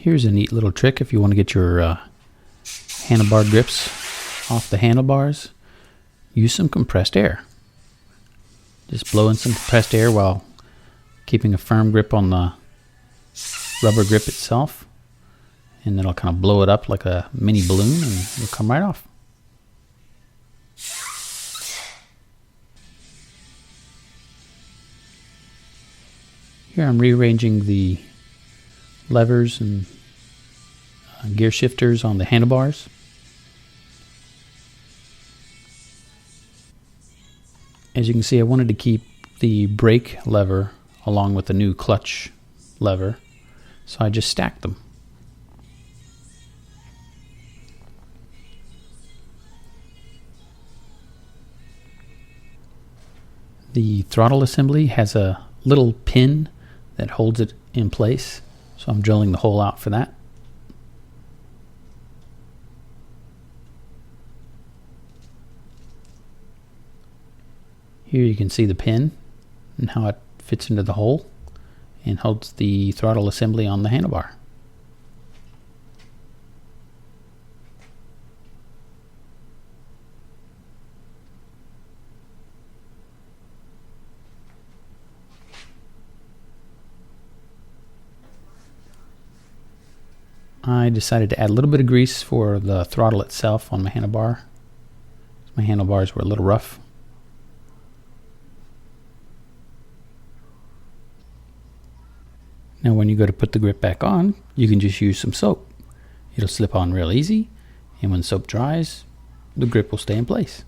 Here's a neat little trick if you want to get your handlebar grips off the handlebars. Use some compressed air. Just blow in some compressed air while keeping a firm grip on the rubber grip itself, and then it'll kind of blow it up like a mini balloon and it'll come right off. Here I'm rearranging the levers and gear shifters on the handlebars. As you can see, I wanted to keep the brake lever along with the new clutch lever, so I just stacked them. The throttle assembly has a little pin that holds it in place, so I'm drilling the hole out for that. Here you can see the pin and how it fits into the hole and holds the throttle assembly on the handlebar. I decided to add a little bit of grease for the throttle itself on my handlebar. My handlebars were a little rough. Now when you go to put the grip back on, you can just use some soap. It'll slip on real easy, and when soap dries, the grip will stay in place.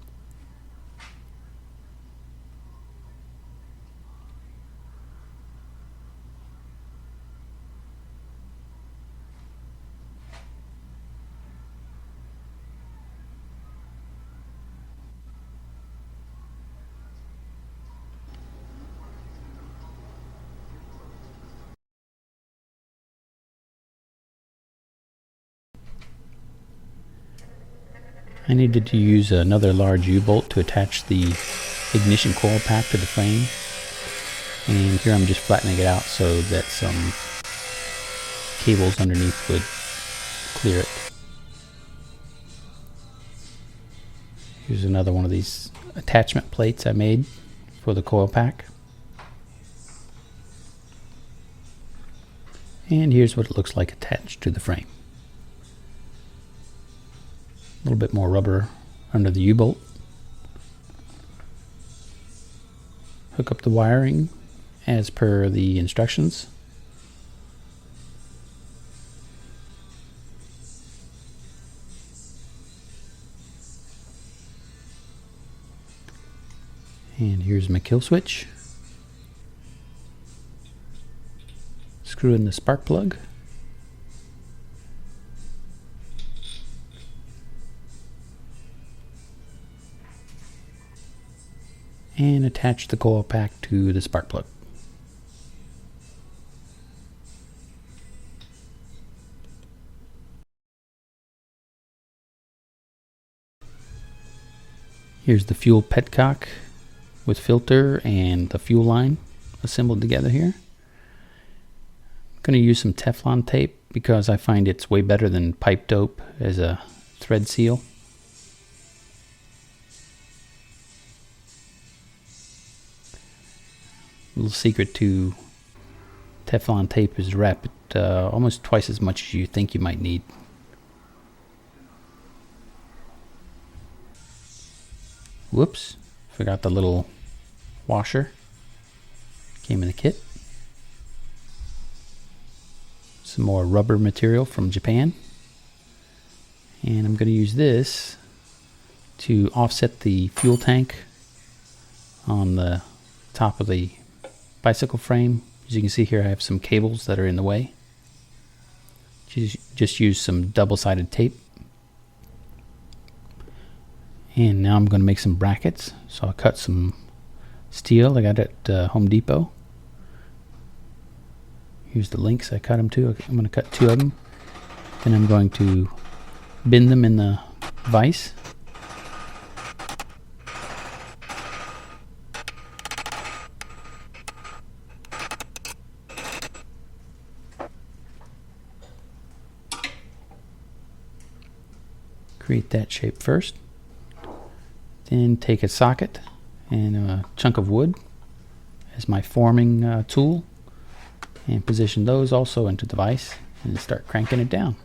I needed to use another large U-bolt to attach the ignition coil pack to the frame, and here I'm just flattening it out so that some cables underneath would clear it. Here's another one of these attachment plates I made for the coil pack. And here's what it looks like attached to the frame. A little bit more rubber under the U-bolt. Hook up the wiring as per the instructions. And here's my kill switch. Screw in the spark plug. And attach the coil pack to the spark plug. Here's the fuel petcock with filter and the fuel line assembled together here. I'm going to use some Teflon tape because I find it's way better than pipe dope as a thread seal. A little secret to Teflon tape is to wrap it almost twice as much as you think you might need. Whoops, forgot the little washer. Came in the kit. Some more rubber material from Japan. And I'm going to use this to offset the fuel tank on the top of the bicycle frame. As you can see here, I have some cables that are in the way. Just use some double-sided tape. And now I'm going to make some brackets. So I'll cut some steel I got at Home Depot. Here's the links I cut them to. I'm going to cut 2 of them. Then I'm going to bend them in the vise. Create that shape first. Then take a socket and a chunk of wood as my forming tool, and position those also into the vise and start cranking it down.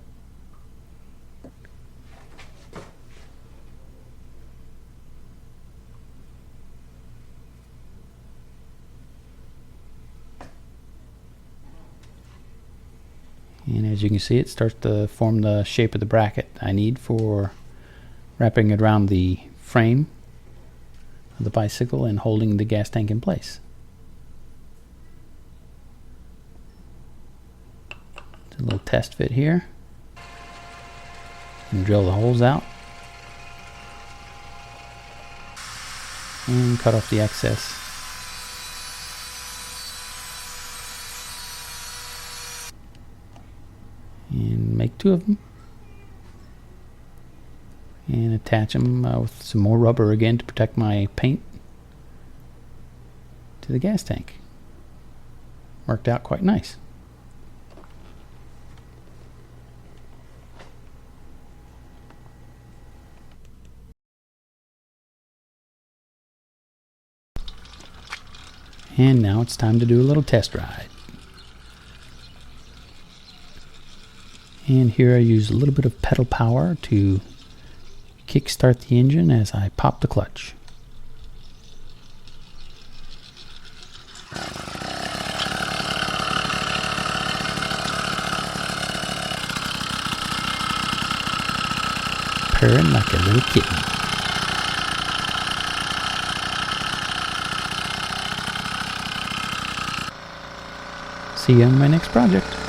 And as you can see, it starts to form the shape of the bracket I need for wrapping it around the frame of the bicycle and holding the gas tank in place. A little test fit here, and drill the holes out and cut off the excess. And make 2 of them and attach them with some more rubber again to protect my paint to the gas tank. Worked out quite nice. And now it's time to do a little test ride. And here I use a little bit of pedal power to kickstart the engine as I pop the clutch. Purring like a little kitten. See you on my next project.